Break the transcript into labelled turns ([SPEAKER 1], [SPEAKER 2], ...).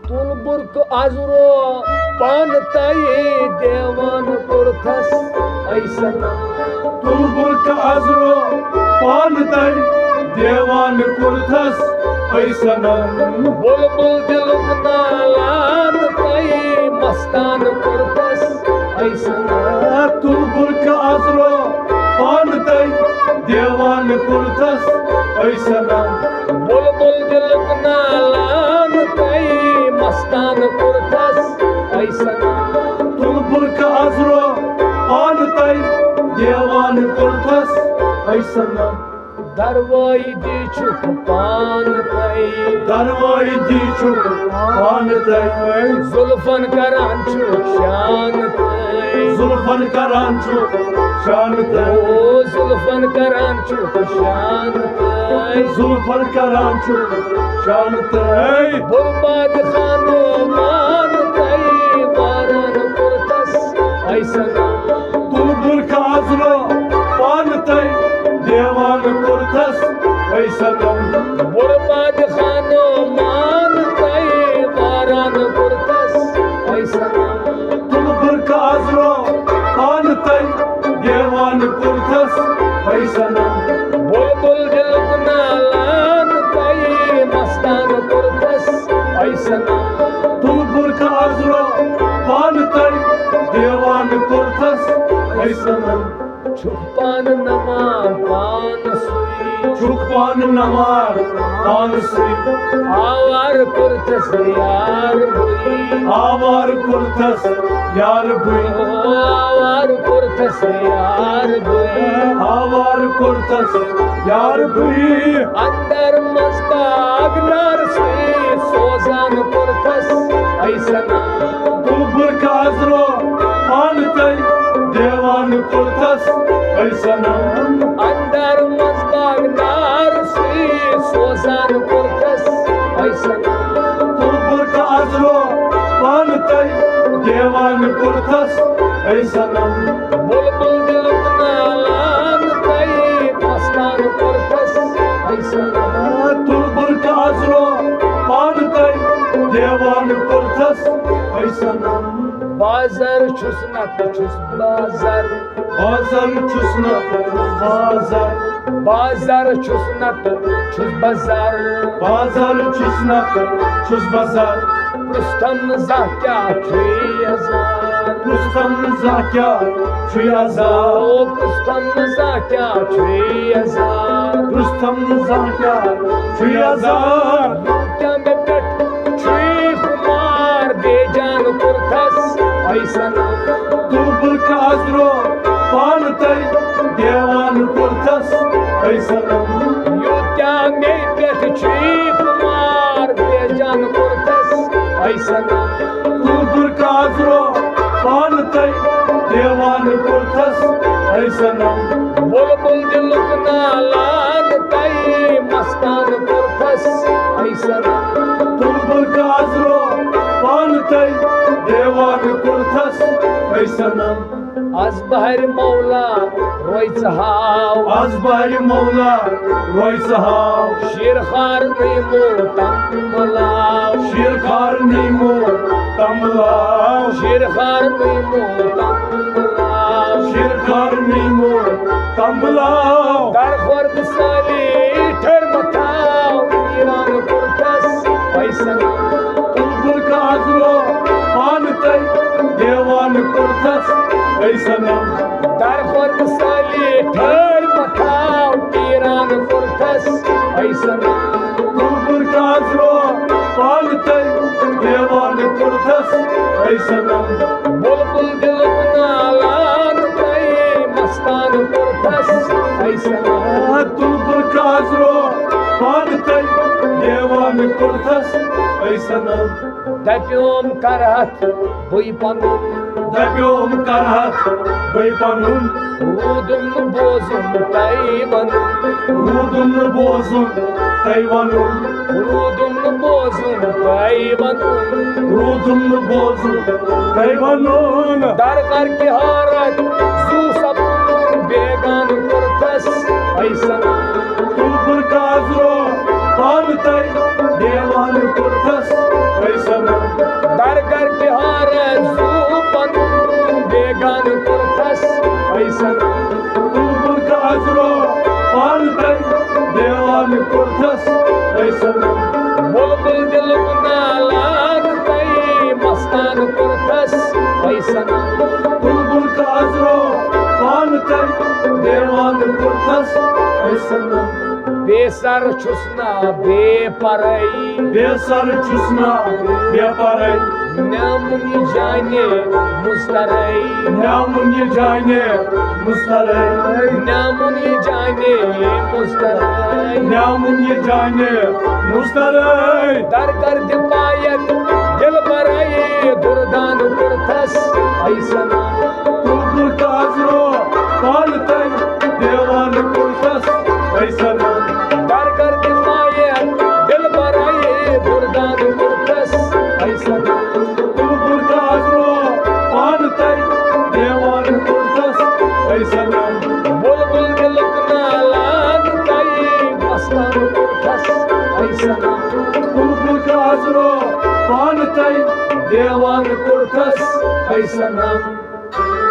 [SPEAKER 1] तुलबुर्क आजुरो पान ताई देवान कुर्थस ऐसन
[SPEAKER 2] तुलबुर्क आजरो पान तई देवान कुर्थस ऐसन
[SPEAKER 1] बुलबुल दिलुक नालान ताई मस्तान कुर्थस ऐसन
[SPEAKER 2] तुलबुर्क आजरो पान तई देवान कुर्थस ऐसन
[SPEAKER 1] बुलबुल दिलुक नालान ताई मस्तान कुर्थस ऐसन
[SPEAKER 2] तुलबुर्क आजरो पान तई देवान कुर्थस ऐसन
[SPEAKER 1] दरवाई दीचुक पान ताई
[SPEAKER 2] दरवाई दीचुक पान तई
[SPEAKER 1] जुल्फन करान चुक शान ताई
[SPEAKER 2] जुल्फन करान चुक शान तई
[SPEAKER 1] ओ जुल्फन करान चुक शान ताई
[SPEAKER 2] जुल्फन करान चुक शान तई
[SPEAKER 1] बुलबाद खानो मान ताई वारन कुर्थस ऐसन
[SPEAKER 2] तुलबुर्क आजरो पान तई देवान कुर्थस ऐसन
[SPEAKER 1] बुलबाद खानो मान ताई वारन कुर्थस ऐसन
[SPEAKER 2] तुलबुर्क आजरो पान तई देवान कुर्थस ऐसन
[SPEAKER 1] बुलबुल दिलुक नालान ताई मस्तान कुर्थस ऐसन
[SPEAKER 2] तुलबुर्क आजरो पान तई देवान कुर्थस ऐसन
[SPEAKER 1] छुपान नमान पान सुई
[SPEAKER 2] छुपान नमार पान सुई
[SPEAKER 1] आवार कुर्थस यार बुई
[SPEAKER 2] आवार कुर्थस यार बुई
[SPEAKER 1] आवार कुर्थस यार बुई
[SPEAKER 2] आवार कुर्थस यार बुई
[SPEAKER 1] अंदर मस्ताग नर सुई सोजान कुर्थस ऐसन
[SPEAKER 2] तुलबुर्क आजरो पान तई देवान कुर्थस ऐसन
[SPEAKER 1] अंदर मस्ताग नर सुई सोजान कुर्थस ऐसन
[SPEAKER 2] तुलबुर्क आजरो पान तई देवान कुर्थस ऐसन
[SPEAKER 1] बुलबुल दिलुक नालान ताई मस्तान कुर्थस ऐसन
[SPEAKER 2] तुलबुर्क आजरो पान तई देवान कुर्थस ऐसन
[SPEAKER 1] बाजार छुस नत छुस बाजार
[SPEAKER 2] बाजार छुस नत बाजार
[SPEAKER 1] बाजार छुस नत छुस बाजार
[SPEAKER 2] बाजार छुस नत छुस बाजार
[SPEAKER 1] रुस्तम जाक्या छुयजार
[SPEAKER 2] रुस्तम जाक्या छुयाजार
[SPEAKER 1] ओ रुस्तम जाक्या छुयजार
[SPEAKER 2] रुस्तम जाक्या छुयाजार
[SPEAKER 1] क्या में पेट छुई कुमार बेजान कुर्थस ऐसन
[SPEAKER 2] तुलबुर्क आजरो पान तई देवान कुर्थस ऐसन
[SPEAKER 1] यो क्या में पेट छुई कुमार बेजान कुर्थस ऐसन
[SPEAKER 2] तुलबुर्क आजरो पान तई देवान कुर्थस ऐसन
[SPEAKER 1] बुलबुल दिलुक नालान ताई मस्तान कुर्थस ऐसन
[SPEAKER 2] तुलबुर्क आजरो पान तई देवान कुर्थस ऐसन
[SPEAKER 1] आज बाहेर मौला रोयच हाव
[SPEAKER 2] आज बारी मौला रोयच हाव
[SPEAKER 1] शिरखार नेमो तंबलाव
[SPEAKER 2] शिरखार नेमो तमलाव
[SPEAKER 1] शिरखार नेमो तंबलाव
[SPEAKER 2] शिरखार नेमो तमलाव
[SPEAKER 1] दर खर्द साली ठर मथाव ईरान कुर्थस ऐसन
[SPEAKER 2] तुलबुर्क आजरो पान तई देवान कुर्थस ऐसन
[SPEAKER 1] दर खर्द साली ठर मथाव ईरान कुर्थस ऐसन
[SPEAKER 2] तुलबुर्क आजरो पान तई देवान कुर्थस ऐसन
[SPEAKER 1] बुलबुल दिलुक नालान ताई मस्तान कुर्थस ऐसन
[SPEAKER 2] तुलबुर्क आजरो पान तई देवान कुर्थस ऐसन
[SPEAKER 1] दप्योम करहत बुई पनुन
[SPEAKER 2] दप्योम करहत बै पनुन
[SPEAKER 1] रूदुम बोजुम ताई वनुन
[SPEAKER 2] रूदुम बोजुम तई वनुन
[SPEAKER 1] रूदुम बोजुम ताई वनुन
[SPEAKER 2] रूदुम बोजुम तई वनुन
[SPEAKER 1] दर कर के हारत जू सब बेगान कुर्थस ऐसन
[SPEAKER 2] तुलबुर्क आजरो पान तई देवान कुर्थस ऐसन ऐ सनम
[SPEAKER 1] बुलबुल दिलुक नालान तई मस्तान कुर्थस ऐ सनम
[SPEAKER 2] बुलबुल काजरो पान तई देवान कुर्थस ऐ सनम
[SPEAKER 1] बेसर छुसना बेपरई
[SPEAKER 2] बेसर छुसना बेपरई
[SPEAKER 1] नामुनी जाने मुस्तरई
[SPEAKER 2] नामुनी जाने मुस्तरई
[SPEAKER 1] नामुनी जाने मुस्तरई
[SPEAKER 2] नामुनी जाने मुस्तरई
[SPEAKER 1] दर कर दिपायत दिल बरई दुर्दान कुर्थस ऐ सनम
[SPEAKER 2] बुलबुल काजरो पान तई देवान कुर्थस ऐ सनम
[SPEAKER 1] दर कर दिपायत दिल बरई दुर्दान कुर्थस ऐ सनम
[SPEAKER 2] बुलबुल काजरो पान तई देवान कुर्थस ऐ सनम
[SPEAKER 1] बुलबुल दिलुक नालान तई मस्तान कुर्थस ऐ सनम
[SPEAKER 2] बुलबुल काजरो पान तई देवान कुर्थस ऐ सनम